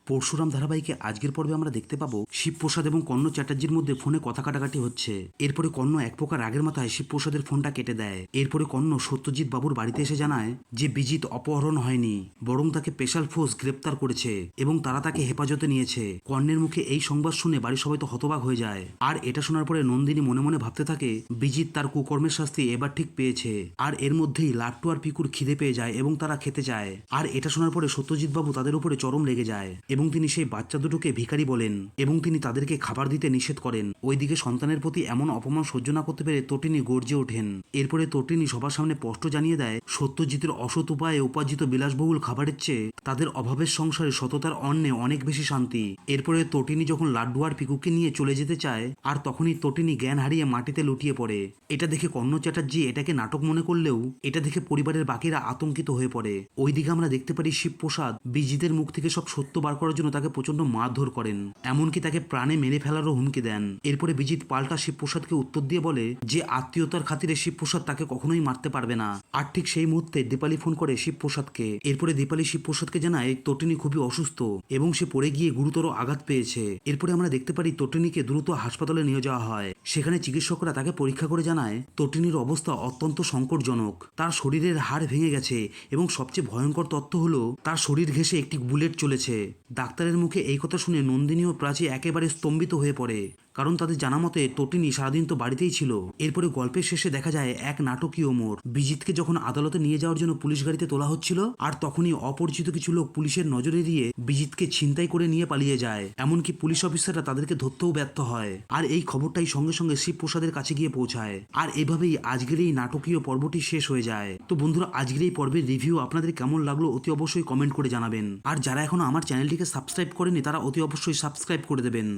পরশুরাম ধারাবাহিকে আজকের পর্বে আমরা দেখতে পাবো শিবপ্রসাদ এবং কর্ণ চ্যাটার্জির মধ্যে ফোনে কথা কাটাকাটি হচ্ছে। এরপরে কর্ণ এক প্রকার রাগের মাথায় শিবপ্রসাদের ফোনটা কেটে দেয়। এরপরে কর্ণ সত্যজিৎ বাবুর বাড়িতে এসে জানায় যে বিজিত অপহরণ হয়নি, বরং তাকে স্পেশাল ফোর্স গ্রেপ্তার করেছে এবং তারা তাকে হেফাজতে নিয়েছে। কর্ণের মুখে এই সংবাদ শুনে বাড়ির সবাই তো হতবাক হয়ে যায়। আর এটা শোনার পরে নন্দিনী মনে মনে ভাবতে থাকে বিজিত তার কুকর্মের শাস্তি এবার ঠিক পেয়েছে। আর এর মধ্যেই লাট্টু আর পিকুর খিদে পেয়ে যায় এবং তারা খেতে যায়। আর এটা শোনার পরে সত্যজিৎ বাবু তাদের উপরে চরম রেগে যায় এবং তিনি সেই বাচ্চা দুটোকে ভিখারি বলেন এবং তিনি তাদেরকে খাবার দিতে নিষেধ করেন। ওইদিকে সন্তানের প্রতি এমন অপমান সহ্য না করতে পেরে তটিনী গর্জে ওঠেন। এরপরে তটিনী সবার সামনে স্পষ্ট জানিয়ে দেয় সত্যজিতের অসৎ উপায়ে উপার্জিত বিলাসবহুল খাবারের চেয়ে তাদের অভাবের সংসারে সততার অন্নে অনেক বেশি শান্তি। এরপরে তটিনী যখন লাড্ডু আর পিকুকে নিয়ে চলে যেতে চায় আর তখনই তটিনী জ্ঞান হারিয়ে মাটিতে লুটিয়ে পড়ে। এটা দেখে কর্ণ চ্যাটার্জি এটাকে নাটক মনে করলেও এটা দেখে পরিবারের বাকিরা আতঙ্কিত হয়ে পড়ে। ওইদিকে আমরা দেখতে পারি শিবপ্রসাদ বিজিতের মুখ থেকে সব সত্য বার করার জন্য তাকে প্রচন্ড মারধর করেন, এমনকি তাকে প্রাণে মেরে ফেলারও হুমকি দেন। এরপরে বিজিত পাল্টা শিবপ্রসাদকে উত্তর দিয়ে বলে যে আত্মীয়তার খাতিরে শিবপ্রসাদ তাকে কখনোই মারতে পারবে না। আর ঠিক সেই মুহূর্তে দীপালি ফোন করে শিবপ্রসাদকে। এরপরে দীপালি শিবপ্রসাদকে জানায় তটিনী খুবই অসুস্থ এবং সে পড়ে গিয়ে গুরুতর আঘাত পেয়েছে। এরপরে আমরা দেখতে পারি তটিনীকে দ্রুত হাসপাতালে নিয়ে যাওয়া হয়। সেখানে চিকিৎসকরা তাকে পরীক্ষা করে জানায় তটিনীর অবস্থা অত্যন্ত সংকটজনক। তার শরীরের হাড় ভেঙে গেছে এবং সবচেয়ে ভয়ঙ্কর তথ্য হলো তার শরীর ঘেঁষে একটি বুলেট চলেছে। ডাক্তারের মুখে এই কথা শুনে নন্দিনী ও প্রাচী একেবারে স্তম্ভিত হয়ে পড়ে, কারণ তাদের জানা মতে তটিনী সারাদিন তো বাড়িতেই ছিল। এরপরে গল্পের শেষে দেখা যায় এক নাটকীয় মোড়। বিজিতকে যখন আদালতে নিয়ে যাওয়ার জন্য পুলিশ গাড়িতে তোলা হচ্ছিল আর তখনই অপরিচিত কিছু লোক পুলিশের নজরে দিয়ে বিজিতকে ছিনতাই করে নিয়ে পালিয়ে যায়। এমনকি পুলিশ অফিসাররা তাদেরকে ধরতেও ব্যর্থ হয়। আর এই খবরটাই সঙ্গে সঙ্গে শিবপ্রসাদের কাছে গিয়ে পৌঁছায়। আর এভাবেই আজকের এই নাটকীয় পর্বটি শেষ হয়ে যায়। তো বন্ধুরা, আজকের এই পর্বের রিভিউ আপনাদের কেমন লাগলো অতি অবশ্যই কমেন্ট করে জানাবেন। আর যারা এখনো আমার চ্যানেলটিকে সাবস্ক্রাইব করেনি তারা অতি অবশ্যই সাবস্ক্রাইব করে দেবেন।